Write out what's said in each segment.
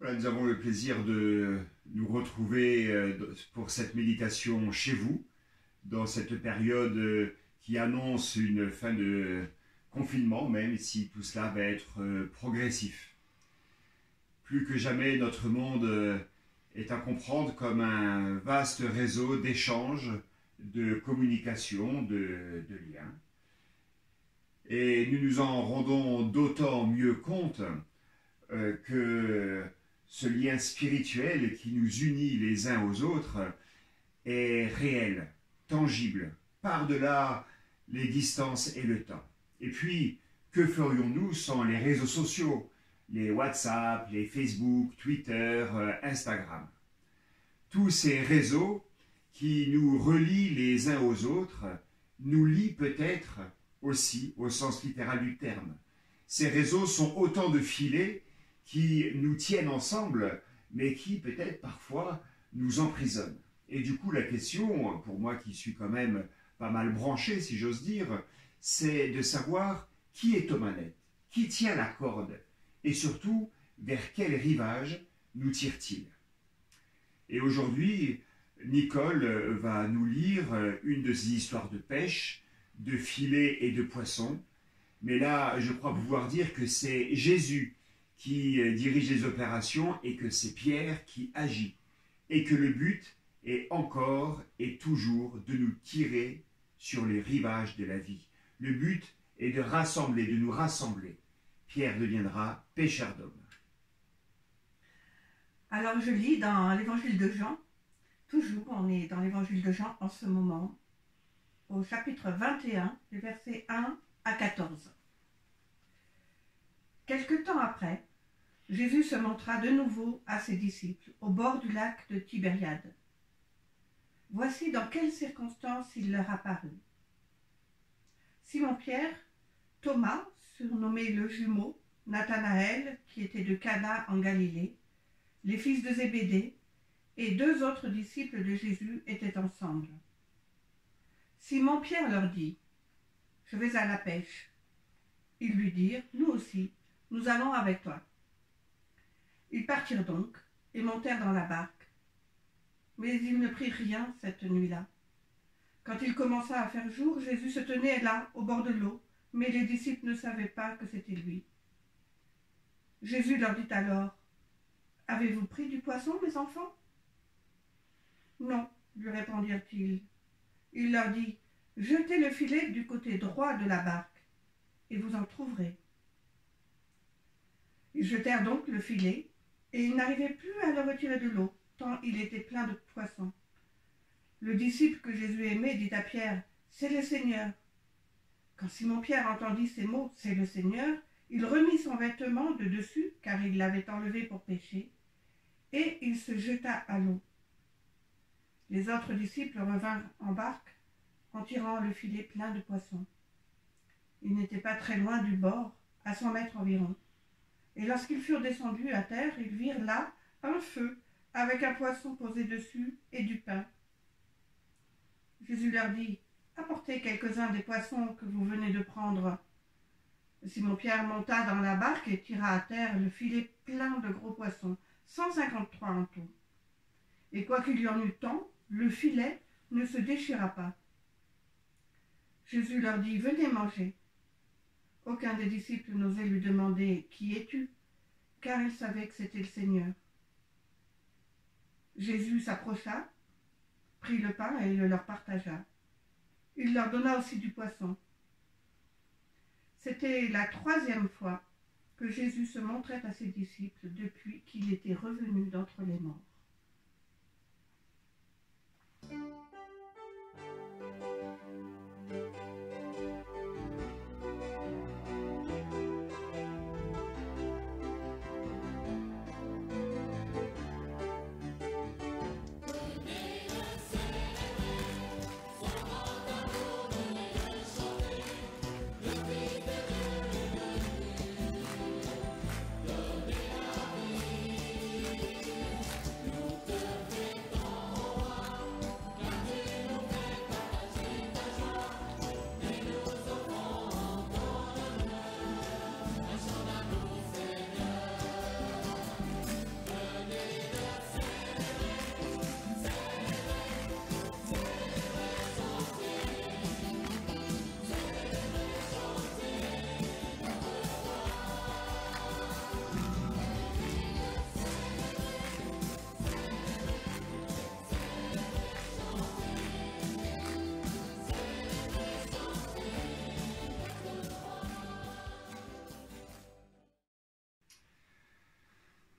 Voilà, nous avons le plaisir de nous retrouver pour cette méditation chez vous, dans cette période qui annonce une fin de confinement, même si tout cela va être progressif. Plus que jamais, notre monde est à comprendre comme un vaste réseau d'échanges, de communication, de liens. Et nous nous en rendons d'autant mieux compte que ce lien spirituel qui nous unit les uns aux autres est réel, tangible, par-delà les distances et le temps. Et puis, que ferions-nous sans les réseaux sociaux, les WhatsApp, les Facebook, Twitter, Instagram? Tous ces réseaux qui nous relient les uns aux autres nous lient peut-être aussi au sens littéral du terme. Ces réseaux sont autant de filets qui nous tiennent ensemble, mais qui peut-être parfois nous emprisonnent. Et du coup, la question, pour moi qui suis quand même pas mal branché, si j'ose dire, c'est de savoir qui est aux manettes, qui tient la corde, et surtout, vers quel rivage nous tire-t-il. Et aujourd'hui, Nicole va nous lire une de ces histoires de pêche, de filets et de poissons. Mais là, je crois pouvoir dire que c'est Jésus qui dirige les opérations et que c'est Pierre qui agit. Et que le but est encore et toujours de nous tirer sur les rivages de la vie. Le but est de rassembler, de nous rassembler. Pierre deviendra pêcheur d'hommes. Alors je lis dans l'évangile de Jean, toujours on est dans l'évangile de Jean en ce moment, au chapitre 21, les versets 1 à 14. Quelque temps après, Jésus se montra de nouveau à ses disciples au bord du lac de Tibériade. Voici dans quelles circonstances il leur apparut. Simon-Pierre, Thomas, surnommé le jumeau, Nathanaël, qui était de Cana en Galilée, les fils de Zébédée, et deux autres disciples de Jésus étaient ensemble. Simon-Pierre leur dit : « Je vais à la pêche. » Ils lui dirent : « Nous aussi, nous allons avec toi. » Ils partirent donc et montèrent dans la barque. Mais ils ne prirent rien cette nuit-là. Quand il commença à faire jour, Jésus se tenait là, au bord de l'eau, mais les disciples ne savaient pas que c'était lui. Jésus leur dit alors : « Avez-vous pris du poisson, mes enfants ? » « Non, lui répondirent-ils. Il leur dit : « Jetez le filet du côté droit de la barque, et vous en trouverez. » Ils jetèrent donc le filet, et ils n'arrivaient plus à le retirer de l'eau, tant il était plein de poissons. Le disciple que Jésus aimait dit à Pierre : « C'est le Seigneur. » Quand Simon-Pierre entendit ces mots : « C'est le Seigneur », il remit son vêtement de dessus, car il l'avait enlevé pour pêcher, et il se jeta à l'eau. Les autres disciples revinrent en barque en tirant le filet plein de poissons. Ils n'étaient pas très loin du bord, à 100 mètres environ. Et lorsqu'ils furent descendus à terre, ils virent là un feu avec un poisson posé dessus et du pain. Jésus leur dit : « Apportez quelques-uns des poissons que vous venez de prendre. » Simon-Pierre monta dans la barque et tira à terre le filet plein de gros poissons, 153 en tout. Et quoiqu'il y en eût tant, le filet ne se déchira pas. Jésus leur dit : « Venez manger. » Aucun des disciples n'osait lui demander : « Qui es-tu » car il savait que c'était le Seigneur. Jésus s'approcha, prit le pain et le leur partagea. Il leur donna aussi du poisson. C'était la 3e fois que Jésus se montrait à ses disciples depuis qu'il était revenu d'entre les morts.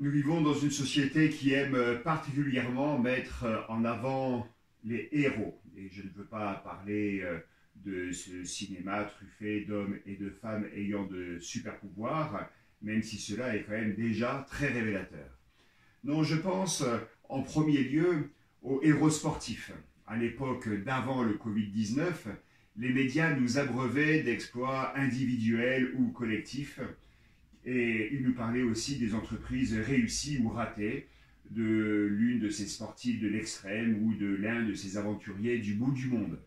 Nous vivons dans une société qui aime particulièrement mettre en avant les héros. Et je ne veux pas parler de ce cinéma truffé d'hommes et de femmes ayant de super pouvoirs, même si cela est quand même déjà très révélateur. Non, je pense en premier lieu aux héros sportifs. À l'époque d'avant le Covid-19, les médias nous abreuvaient d'exploits individuels ou collectifs et ils nous parlaient aussi des entreprises réussies ou ratées, de l'une de ces sportifs de l'extrême ou de l'un de ces aventuriers du bout du monde.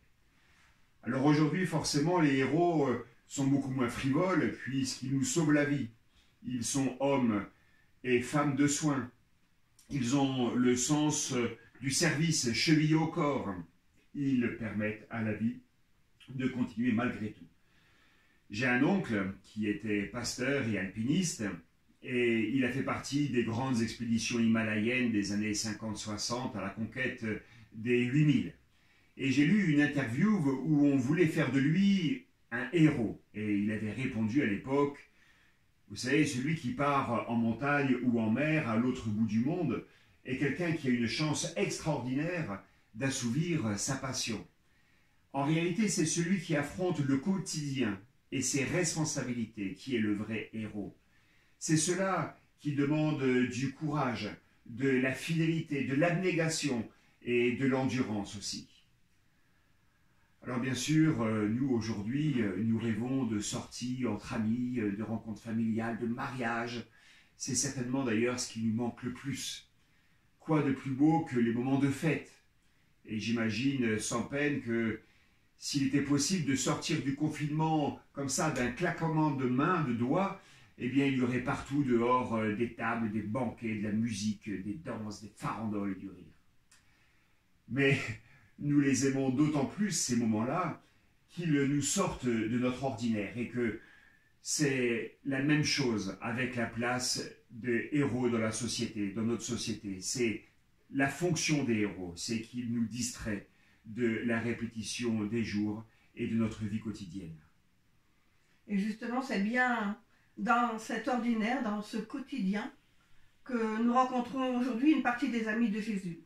Alors aujourd'hui, forcément, les héros sont beaucoup moins frivoles puisqu'ils nous sauvent la vie. Ils sont hommes et femmes de soins. Ils ont le sens du service chevillé au corps. Ils permettent à la vie de continuer malgré tout. J'ai un oncle qui était pasteur et alpiniste et il a fait partie des grandes expéditions himalayennes des années 50-60 à la conquête des 8000. Et j'ai lu une interview où on voulait faire de lui un héros. Et il avait répondu à l'époque, vous savez, celui qui part en montagne ou en mer à l'autre bout du monde est quelqu'un qui a une chance extraordinaire d'assouvir sa passion. En réalité, c'est celui qui affronte le quotidien et ses responsabilités qui est le vrai héros. C'est cela qui demande du courage, de la fidélité, de l'abnégation et de l'endurance aussi. Alors bien sûr, nous aujourd'hui, nous rêvons de sorties entre amis, de rencontres familiales, de mariages. C'est certainement d'ailleurs ce qui nous manque le plus. Quoi de plus beau que les moments de fête? Et j'imagine sans peine que s'il était possible de sortir du confinement comme ça d'un claquement de mains, de doigts, eh bien il y aurait partout dehors des tables, des banquets, de la musique, des danses, des farandoles et du rire. Mais nous les aimons d'autant plus ces moments-là qu'ils nous sortent de notre ordinaire et que c'est la même chose avec la place des héros dans la société, dans notre société. C'est la fonction des héros, c'est qu'ils nous distraient de la répétition des jours et de notre vie quotidienne. Et justement, c'est bien dans cet ordinaire, dans ce quotidien, que nous rencontrons aujourd'hui une partie des amis de Jésus.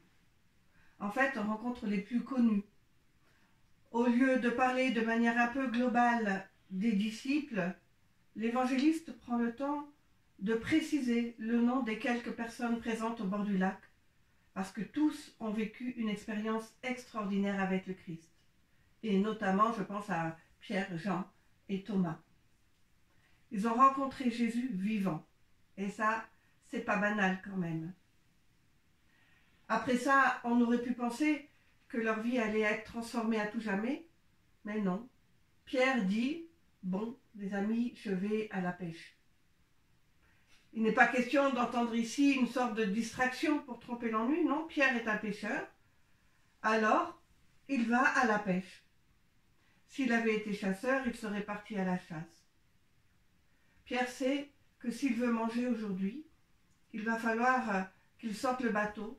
En fait, on rencontre les plus connus. Au lieu de parler de manière un peu globale des disciples, l'évangéliste prend le temps de préciser le nom des quelques personnes présentes au bord du lac, parce que tous ont vécu une expérience extraordinaire avec le Christ. Et notamment, je pense à Pierre, Jean et Thomas. Ils ont rencontré Jésus vivant. Et ça, c'est pas banal quand même. Après ça, on aurait pu penser que leur vie allait être transformée à tout jamais, mais non. Pierre dit, bon, les amis, je vais à la pêche. Il n'est pas question d'entendre ici une sorte de distraction pour tromper l'ennui, non. Pierre est un pêcheur, alors il va à la pêche. S'il avait été chasseur, il serait parti à la chasse. Pierre sait que s'il veut manger aujourd'hui, il va falloir qu'il sorte le bateau,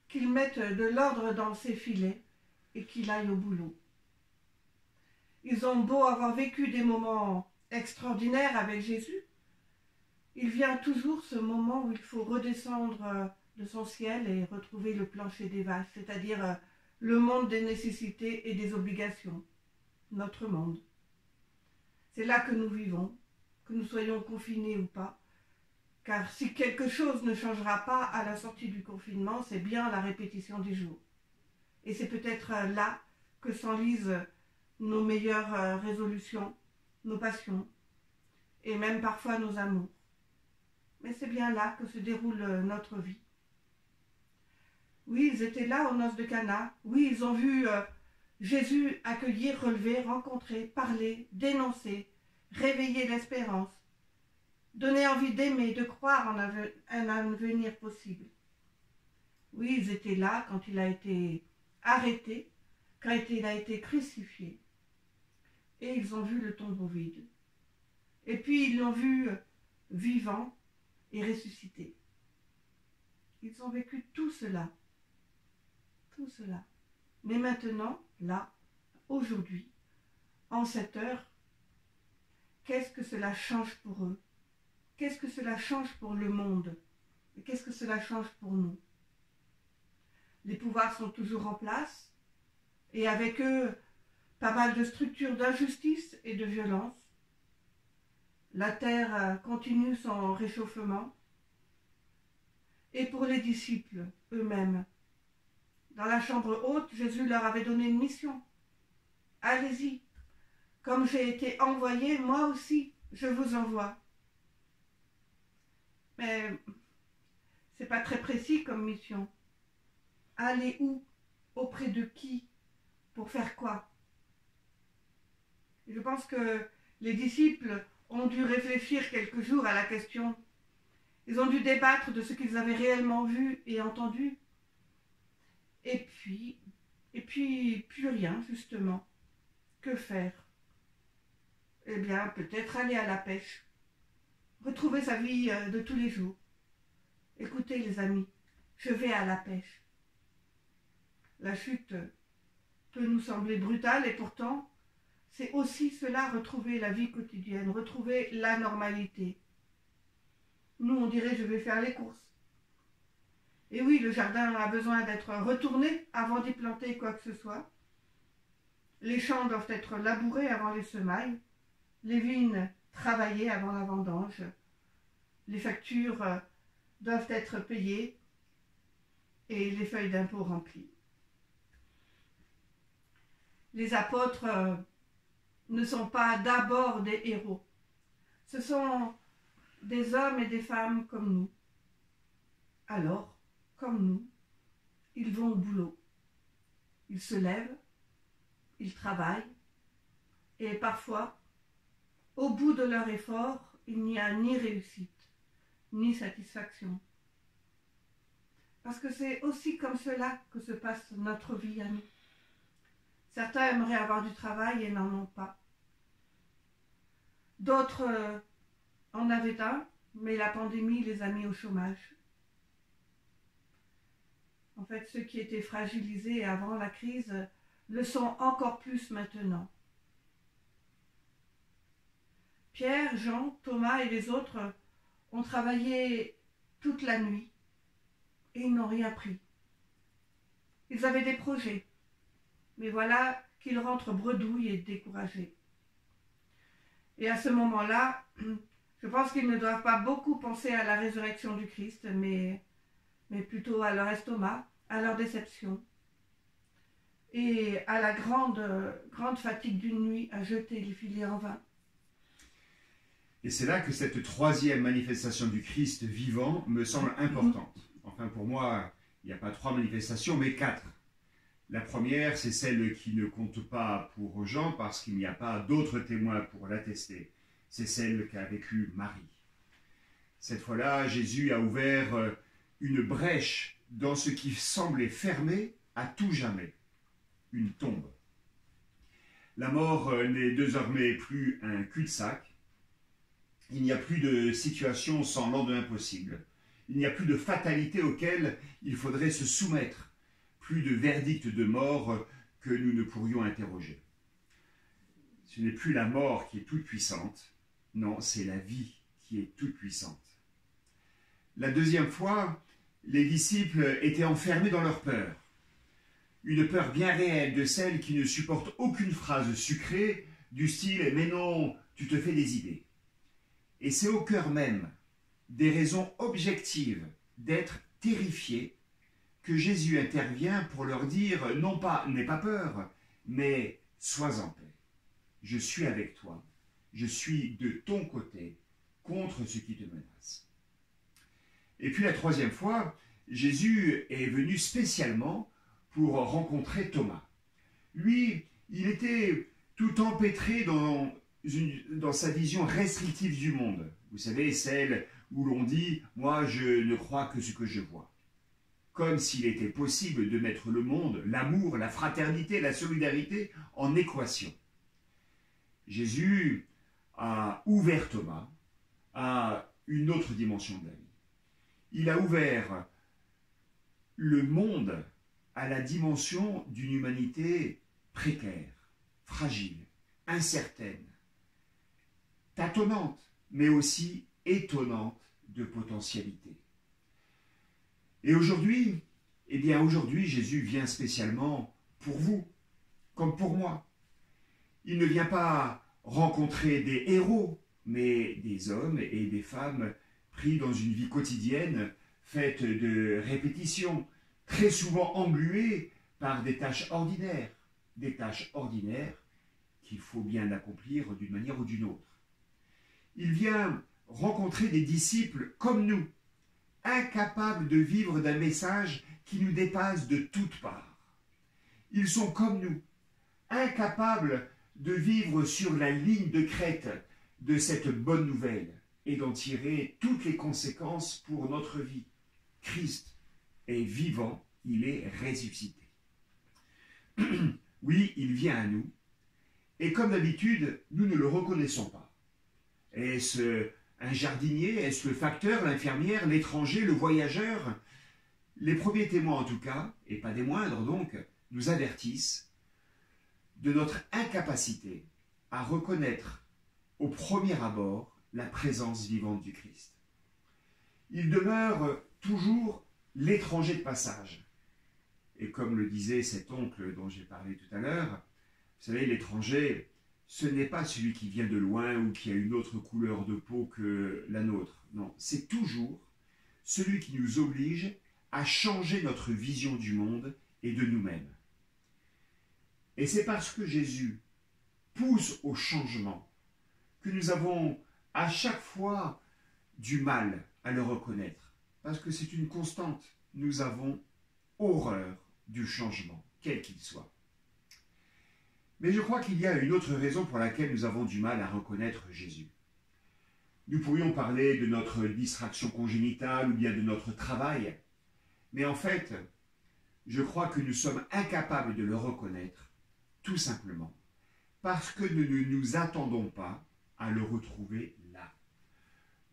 qu'il mette de l'ordre dans ses filets et qu'il aille au boulot. Ils ont beau avoir vécu des moments extraordinaires avec Jésus, il vient toujours ce moment où il faut redescendre de son ciel et retrouver le plancher des vaches, c'est-à-dire le monde des nécessités et des obligations, notre monde. C'est là que nous vivons, que nous soyons confinés ou pas, car si quelque chose ne changera pas à la sortie du confinement, c'est bien la répétition des jours. Et c'est peut-être là que s'enlisent nos meilleures résolutions, nos passions, et même parfois nos amours. Mais c'est bien là que se déroule notre vie. Oui, ils étaient là aux noces de Cana. Oui, ils ont vu Jésus accueillir, relever, rencontrer, parler, dénoncer, réveiller l'espérance, donner envie d'aimer, de croire en un avenir possible. Oui, ils étaient là quand il a été arrêté, quand il a été crucifié. Et ils ont vu le tombeau vide. Et puis ils l'ont vu vivant et ressuscité. Ils ont vécu tout cela. Tout cela. Mais maintenant, là, aujourd'hui, en cette heure, qu'est-ce que cela change pour eux? Qu'est-ce que cela change pour le monde? Et qu'est-ce que cela change pour nous? Les pouvoirs sont toujours en place, et avec eux, pas mal de structures d'injustice et de violence. La terre continue son réchauffement. Et pour les disciples eux-mêmes, dans la chambre haute, Jésus leur avait donné une mission. Allez-y, comme j'ai été envoyé, moi aussi, je vous envoie. Mais c'est pas très précis comme mission. Aller où? Auprès de qui? Pour faire quoi? Et je pense que les disciples ont dû réfléchir quelques jours à la question. Ils ont dû débattre de ce qu'ils avaient réellement vu et entendu. Et puis, plus rien, justement. Que faire? Eh bien, peut-être aller à la pêche. Retrouver sa vie de tous les jours. Écoutez, les amis, je vais à la pêche. La chute peut nous sembler brutale et pourtant, c'est aussi cela, retrouver la vie quotidienne, retrouver la normalité. Nous, on dirait, je vais faire les courses. Et oui, le jardin a besoin d'être retourné avant d'y planter quoi que ce soit. Les champs doivent être labourés avant les semailles. Les vignes travaillées avant la vendange. Les factures doivent être payées et les feuilles d'impôt remplies. Les apôtres ne sont pas d'abord des héros. Ce sont des hommes et des femmes comme nous. Alors, comme nous, ils vont au boulot. Ils se lèvent, ils travaillent, et parfois, au bout de leur effort, il n'y a ni réussite, ni satisfaction. Parce que c'est aussi comme cela que se passe notre vie à nous. Certains aimeraient avoir du travail et n'en ont pas. D'autres en avaient un, mais la pandémie les a mis au chômage. En fait, ceux qui étaient fragilisés avant la crise le sont encore plus maintenant. Pierre, Jean, Thomas et les autres ont travaillé toute la nuit et ils n'ont rien pris. Ils avaient des projets, mais voilà qu'ils rentrent bredouilles et découragés. Et à ce moment-là, je pense qu'ils ne doivent pas beaucoup penser à la résurrection du Christ, mais plutôt à leur estomac, à leur déception et à la grande fatigue d'une nuit à jeter les filets en vain. Et c'est là que cette troisième manifestation du Christ vivant me semble importante. Enfin, pour moi, il n'y a pas 3 manifestations, mais 4. La première, c'est celle qui ne compte pas pour Jean, parce qu'il n'y a pas d'autres témoins pour l'attester. C'est celle qu'a vécue Marie. Cette fois-là, Jésus a ouvert une brèche dans ce qui semblait fermé à tout jamais, une tombe. La mort n'est désormais plus un cul-de-sac. Il n'y a plus de situation sans lendemain possible. Il n'y a plus de fatalité auquel il faudrait se soumettre. Plus de verdict de mort que nous ne pourrions interroger. Ce n'est plus la mort qui est toute puissante. Non, c'est la vie qui est toute puissante. La deuxième fois, les disciples étaient enfermés dans leur peur. Une peur bien réelle de celle qui ne supporte aucune phrase sucrée du style « mais non, tu te fais des idées ». Et c'est au cœur même des raisons objectives d'être terrifiés que Jésus intervient pour leur dire non pas « n'aie pas peur », mais « sois en paix. Je suis avec toi, je suis de ton côté contre ce qui te menace ». Et puis la troisième fois, Jésus est venu spécialement pour rencontrer Thomas. Lui, il était tout empêtré dans sa vision restrictive du monde. Vous savez, celle où l'on dit « moi, je ne crois que ce que je vois ». Comme s'il était possible de mettre le monde, l'amour, la fraternité, la solidarité en équation. Jésus a ouvert Thomas à une autre dimension de la vie. Il a ouvert le monde à la dimension d'une humanité précaire, fragile, incertaine, tâtonnante, mais aussi étonnante de potentialité. Et aujourd'hui, eh bien aujourd'hui, Jésus vient spécialement pour vous, comme pour moi. Il ne vient pas rencontrer des héros, mais des hommes et des femmes pris dans une vie quotidienne, faite de répétitions, très souvent englués par des tâches ordinaires qu'il faut bien accomplir d'une manière ou d'une autre. Il vient rencontrer des disciples comme nous, incapables de vivre d'un message qui nous dépasse de toutes parts. Ils sont comme nous, incapables de vivre sur la ligne de crête de cette bonne nouvelle et d'en tirer toutes les conséquences pour notre vie. Christ est vivant, il est ressuscité. Oui, il vient à nous, et comme d'habitude, nous ne le reconnaissons pas. Est-ce un jardinier? Est-ce le facteur, l'infirmière, l'étranger, le voyageur? Les premiers témoins en tout cas, et pas des moindres donc, nous avertissent de notre incapacité à reconnaître au premier abord la présence vivante du Christ. Il demeure toujours l'étranger de passage. Et comme le disait cet oncle dont j'ai parlé tout à l'heure, vous savez, l'étranger, ce n'est pas celui qui vient de loin ou qui a une autre couleur de peau que la nôtre. Non, c'est toujours celui qui nous oblige à changer notre vision du monde et de nous-mêmes. Et c'est parce que Jésus pousse au changement que nous avons à chaque fois du mal à le reconnaître. Parce que c'est une constante. Nous avons horreur du changement, quel qu'il soit. Mais je crois qu'il y a une autre raison pour laquelle nous avons du mal à reconnaître Jésus. Nous pourrions parler de notre distraction congénitale ou bien de notre travail, mais en fait, je crois que nous sommes incapables de le reconnaître, tout simplement, parce que nous ne nous attendons pas à le retrouver là.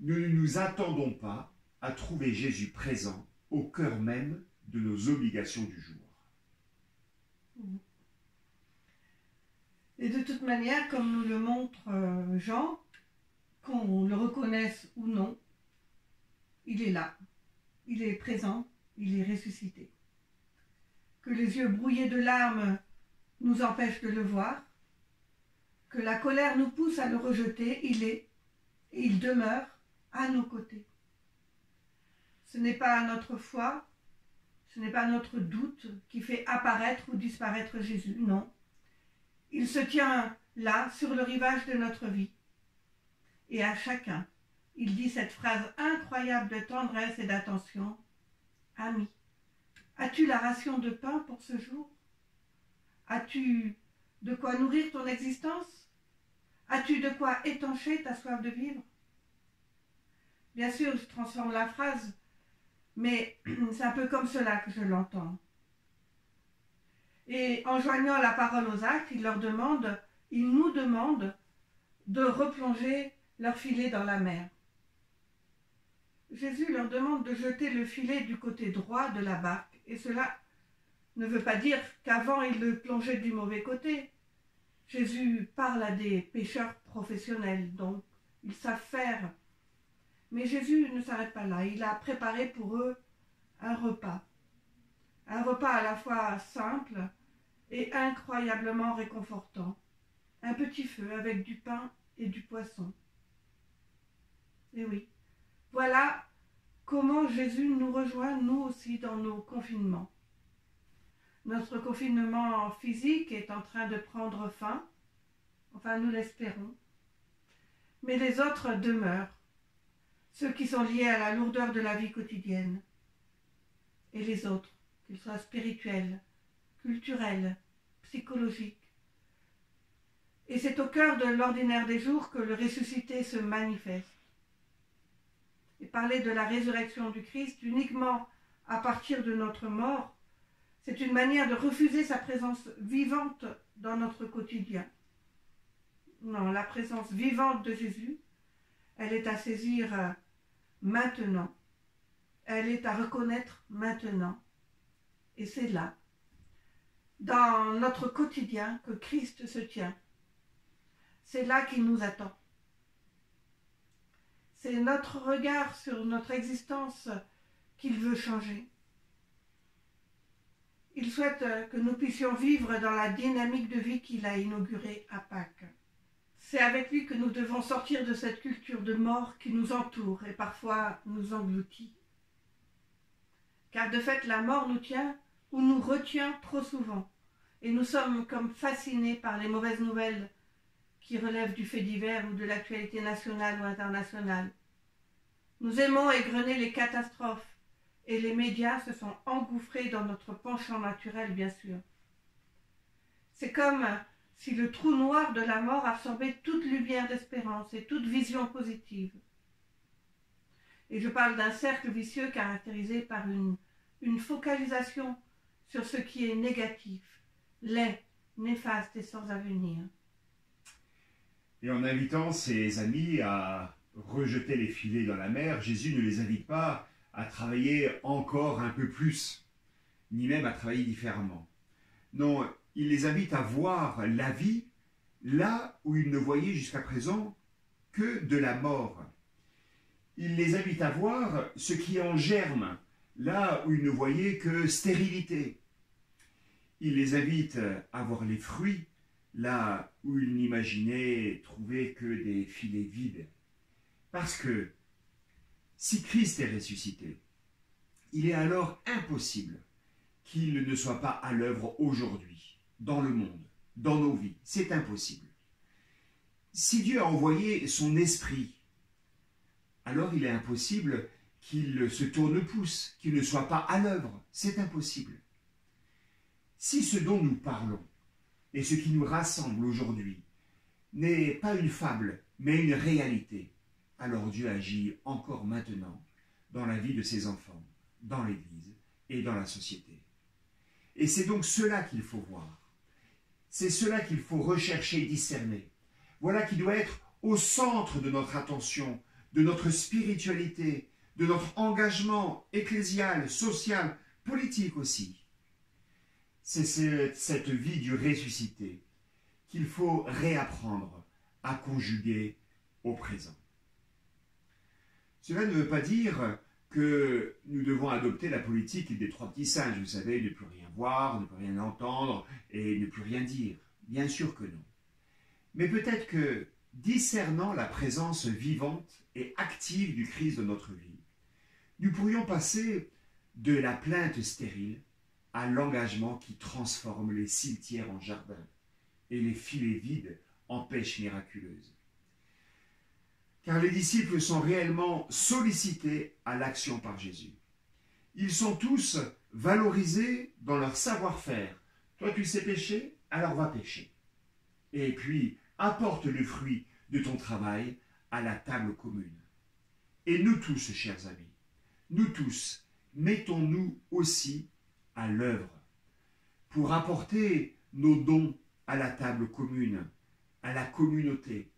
Nous ne nous attendons pas à trouver Jésus présent au cœur même de nos obligations du jour. Et de toute manière, comme nous le montre Jean, qu'on le reconnaisse ou non, il est là, il est présent, il est ressuscité. Que les yeux brouillés de larmes nous empêchent de le voir, que la colère nous pousse à le rejeter, il est et il demeure à nos côtés. Ce n'est pas notre foi, ce n'est pas notre doute qui fait apparaître ou disparaître Jésus, non. Il se tient là, sur le rivage de notre vie. Et à chacun, il dit cette phrase incroyable de tendresse et d'attention. « Ami, as-tu la ration de pain pour ce jour? As-tu de quoi nourrir ton existence? As-tu de quoi étancher ta soif de vivre ?» Bien sûr, je transforme la phrase, mais c'est un peu comme cela que je l'entends. Et en joignant la parole aux actes, il nous demande de replonger leur filet dans la mer. Jésus leur demande de jeter le filet du côté droit de la barque, et cela ne veut pas dire qu'avant il le plongeait du mauvais côté. Jésus parle à des pêcheurs professionnels, donc ils savent faire. Mais Jésus ne s'arrête pas là, il a préparé pour eux un repas à la fois simple et incroyablement réconfortant, un petit feu avec du pain et du poisson. Et oui, voilà comment Jésus nous rejoint, nous aussi, dans nos confinements. Notre confinement physique est en train de prendre fin, enfin nous l'espérons, mais les autres demeurent, ceux qui sont liés à la lourdeur de la vie quotidienne, et les autres, qu'ils soient spirituels, culturels, psychologiques. Et c'est au cœur de l'ordinaire des jours que le ressuscité se manifeste. Et parler de la résurrection du Christ uniquement à partir de notre mort, c'est une manière de refuser sa présence vivante dans notre quotidien. Non, la présence vivante de Jésus, elle est à saisir maintenant. Elle est à reconnaître maintenant. Et c'est là, dans notre quotidien, que Christ se tient. C'est là qu'il nous attend. C'est notre regard sur notre existence qu'il veut changer. Il souhaite que nous puissions vivre dans la dynamique de vie qu'il a inaugurée à Pâques. C'est avec lui que nous devons sortir de cette culture de mort qui nous entoure et parfois nous engloutit. Car de fait, la mort nous tient ou nous retient trop souvent, et nous sommes comme fascinés par les mauvaises nouvelles qui relèvent du fait divers ou de l'actualité nationale ou internationale. Nous aimons égrener les catastrophes, et les médias se sont engouffrés dans notre penchant naturel, bien sûr. C'est comme si le trou noir de la mort absorbait toute lumière d'espérance et toute vision positive. Et je parle d'un cercle vicieux caractérisé par une focalisation sur ce qui est négatif, laid, néfaste et sans avenir. Et en invitant ses amis à rejeter les filets dans la mer, Jésus ne les invite pas à travailler encore un peu plus, ni même à travailler différemment. Non, il les invite à voir la vie là où ils ne voyaient jusqu'à présent que de la mort. Il les invite à voir ce qui est en germe là où ils ne voyaient que stérilité. Il les invite à voir les fruits là où ils n'imaginaient trouver que des filets vides. Parce que si Christ est ressuscité, il est alors impossible qu'il ne soit pas à l'œuvre aujourd'hui, dans le monde, dans nos vies. C'est impossible. Si Dieu a envoyé son esprit, alors il est impossible qu'il se tourne-pouce, qu'il ne soit pas à l'œuvre. C'est impossible. Si ce dont nous parlons et ce qui nous rassemble aujourd'hui n'est pas une fable, mais une réalité, alors Dieu agit encore maintenant dans la vie de ses enfants, dans l'Église et dans la société. Et c'est donc cela qu'il faut voir. C'est cela qu'il faut rechercher et discerner. Voilà qui doit être au centre de notre attention, de notre spiritualité, de notre engagement ecclésial, social, politique aussi. C'est cette vie du ressuscité qu'il faut réapprendre à conjuguer au présent. Cela ne veut pas dire que nous devons adopter la politique des trois petits singes, vous savez, ne plus rien voir, ne plus rien entendre et ne plus rien dire. Bien sûr que non. Mais peut-être que, discernant la présence vivante et active du Christ dans notre vie, nous pourrions passer de la plainte stérile à l'engagement qui transforme les cimetières en jardins et les filets vides en pêches miraculeuses. Car les disciples sont réellement sollicités à l'action par Jésus. Ils sont tous valorisés dans leur savoir-faire. Toi, tu sais pêcher, alors va pêcher. Et puis, apporte le fruit de ton travail à la table commune. Et nous tous, chers amis, nous tous, mettons-nous aussi à l'œuvre pour apporter nos dons à la table commune, à la communauté.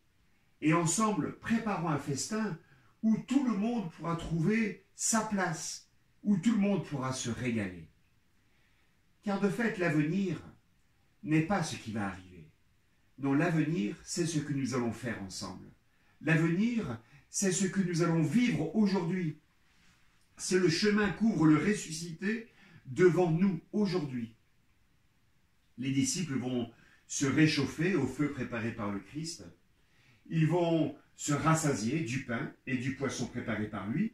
Et ensemble, préparons un festin où tout le monde pourra trouver sa place, où tout le monde pourra se régaler. Car de fait, l'avenir n'est pas ce qui va arriver. Non, l'avenir, c'est ce que nous allons faire ensemble. L'avenir, c'est ce que nous allons vivre aujourd'hui. C'est le chemin qu'ouvre le ressuscité devant nous aujourd'hui. Les disciples vont se réchauffer au feu préparé par le Christ. Ils vont se rassasier du pain et du poisson préparé par lui,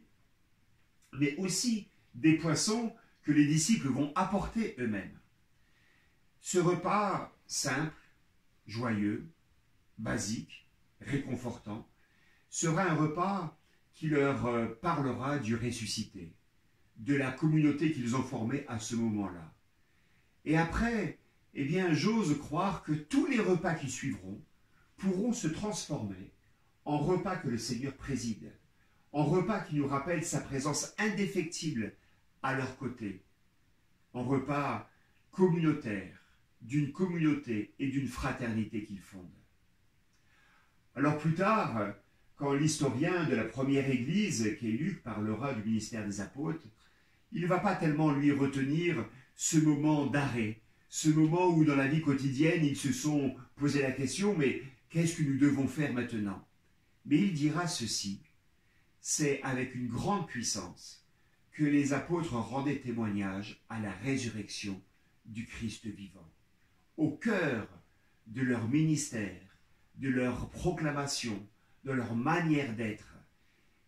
mais aussi des poissons que les disciples vont apporter eux-mêmes. Ce repas simple, joyeux, basique, réconfortant, sera un repas qui leur parlera du ressuscité, de la communauté qu'ils ont formée à ce moment-là. Et après, eh bien, j'ose croire que tous les repas qui suivront pourront se transformer en repas que le Seigneur préside, en repas qui nous rappellent sa présence indéfectible à leur côté, en repas communautaires, d'une communauté et d'une fraternité qu'ils fondent. Alors plus tard, quand l'historien de la première Église, qui est Luc, parlera du ministère des apôtres, il ne va pas tellement lui retenir ce moment d'arrêt, ce moment où dans la vie quotidienne, ils se sont posé la question, mais qu'est-ce que nous devons faire maintenant? Mais il dira ceci, c'est avec une grande puissance que les apôtres rendaient témoignage à la résurrection du Christ vivant. Au cœur de leur ministère, de leur proclamation, de leur manière d'être,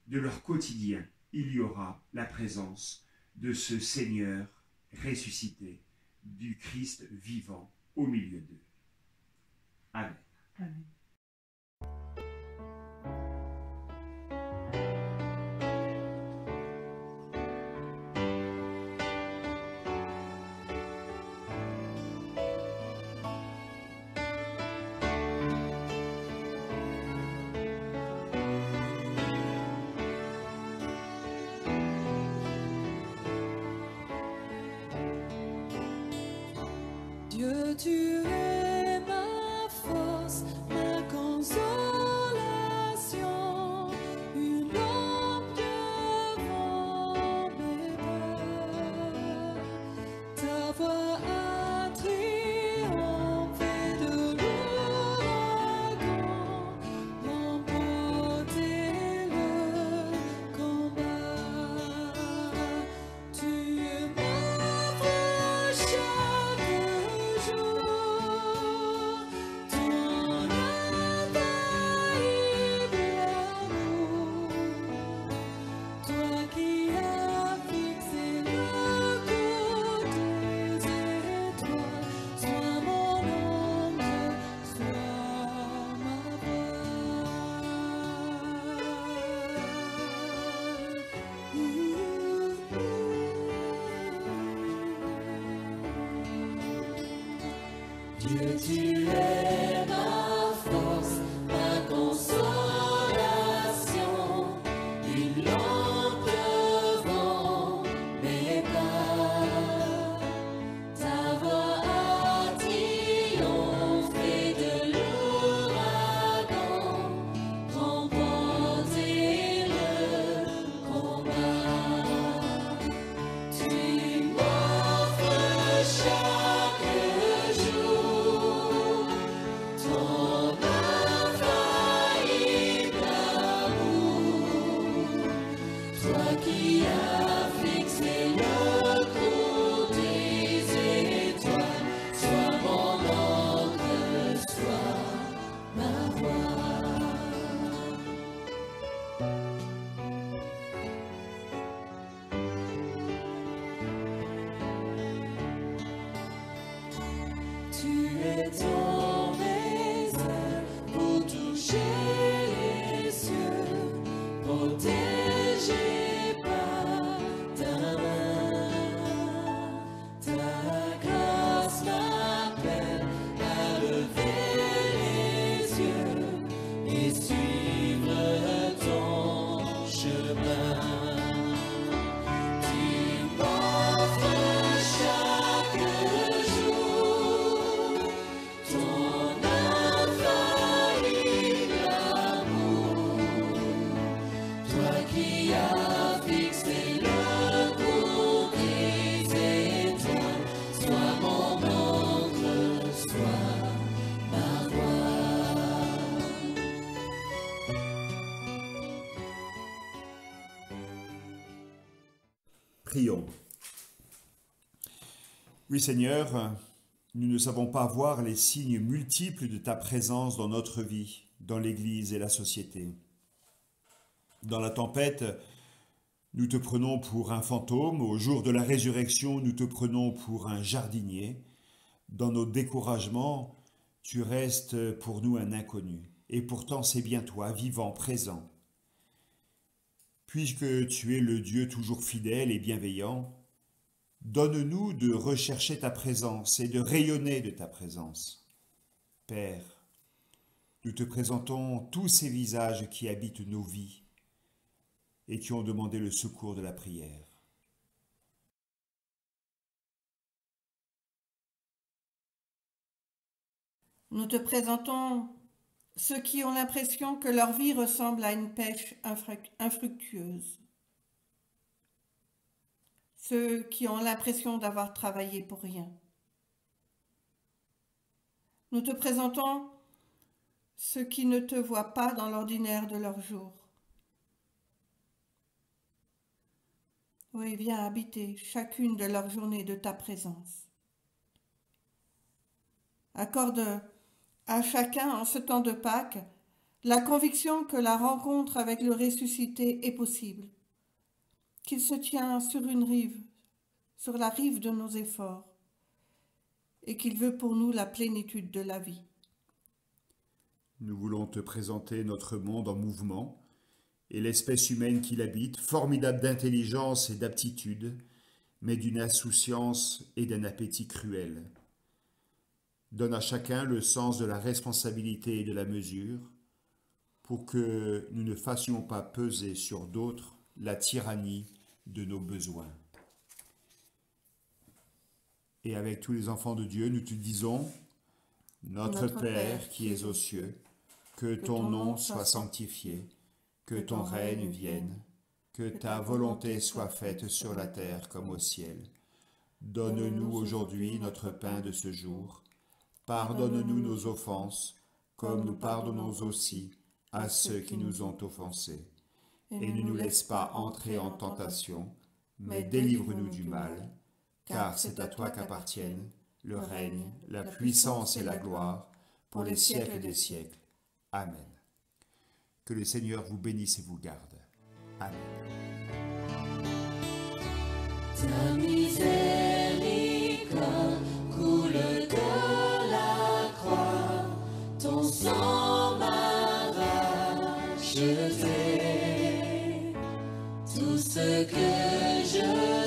de leur quotidien, il y aura la présence de ce Seigneur ressuscité, du Christ vivant au milieu d'eux. Amen. Amen. Dieu, tu es ma force, ma consolation, une lampe devant mes pas. Ta voix a triomphé de l'ouragan, remporté le combat. Tu m'offres chaque jour ton infaillible amour. Toi qui as fixé le cours des étoiles, sois mon ombre, sois ma voix. Dieu, tu es ma force, ma consolation, une lampe devant mes pas. Ta voix a triomphé de l'ouragan, remporté le combat. Tu m'offres chaque jour ton infaillible amour. Toi qui as fixé le cours des étoiles, sois mon encre, sois ma voix. Tu es tombé seul pour toucher les cieux, protégé par ta main. Ta grâce m'appelle à lever les yeux et suivre ton chemin. Tu m'offres chaque jour ton infaillible amour. Toi qui as fixé le cours des étoiles, sois mon encre, sois ma voix. Prions. Oui Seigneur, nous ne savons pas voir les signes multiples de ta présence dans notre vie, dans l'Église et la société. Dans la tempête, nous te prenons pour un fantôme, au jour de la résurrection, nous te prenons pour un jardinier. Dans nos découragements, tu restes pour nous un inconnu. Et pourtant c'est bien toi, vivant, présent. Puisque tu es le Dieu toujours fidèle et bienveillant, donne-nous de rechercher ta présence et de rayonner de ta présence. Père, nous te présentons tous ces visages qui habitent nos vies et qui ont demandé le secours de la prière. Nous te présentons ceux qui ont l'impression que leur vie ressemble à une pêche infructueuse. Ceux qui ont l'impression d'avoir travaillé pour rien. Nous te présentons ceux qui ne te voient pas dans l'ordinaire de leur jour. Oui, viens habiter chacune de leurs journées de ta présence. Accorde à chacun, en ce temps de Pâques, la conviction que la rencontre avec le ressuscité est possible, qu'il se tient sur une rive, sur la rive de nos efforts, et qu'il veut pour nous la plénitude de la vie. Nous voulons te présenter notre monde en mouvement et l'espèce humaine qui l'habite, formidable d'intelligence et d'aptitude, mais d'une insouciance et d'un appétit cruel. Donne à chacun le sens de la responsabilité et de la mesure, pour que nous ne fassions pas peser sur d'autres la tyrannie de nos besoins. Et avec tous les enfants de Dieu, nous te disons, Notre Père qui es aux cieux, que ton nom soit sanctifié, que ton règne vienne, que ta volonté soit faite sur la terre comme au ciel. Donne-nous aujourd'hui notre pain de ce jour. Pardonne-nous nos offenses, comme nous pardonnons aussi à ceux qui nous ont offensés. Et ne nous laisse pas entrer en tentation, mais délivre-nous du mal, car c'est à toi qu'appartiennent le règne, la puissance et la gloire, pour les siècles des siècles. Amen. Que le Seigneur vous bénisse et vous garde. Amen. Ta miséricorde coule de la croix, ton sang m'a racheté. Tout ce que je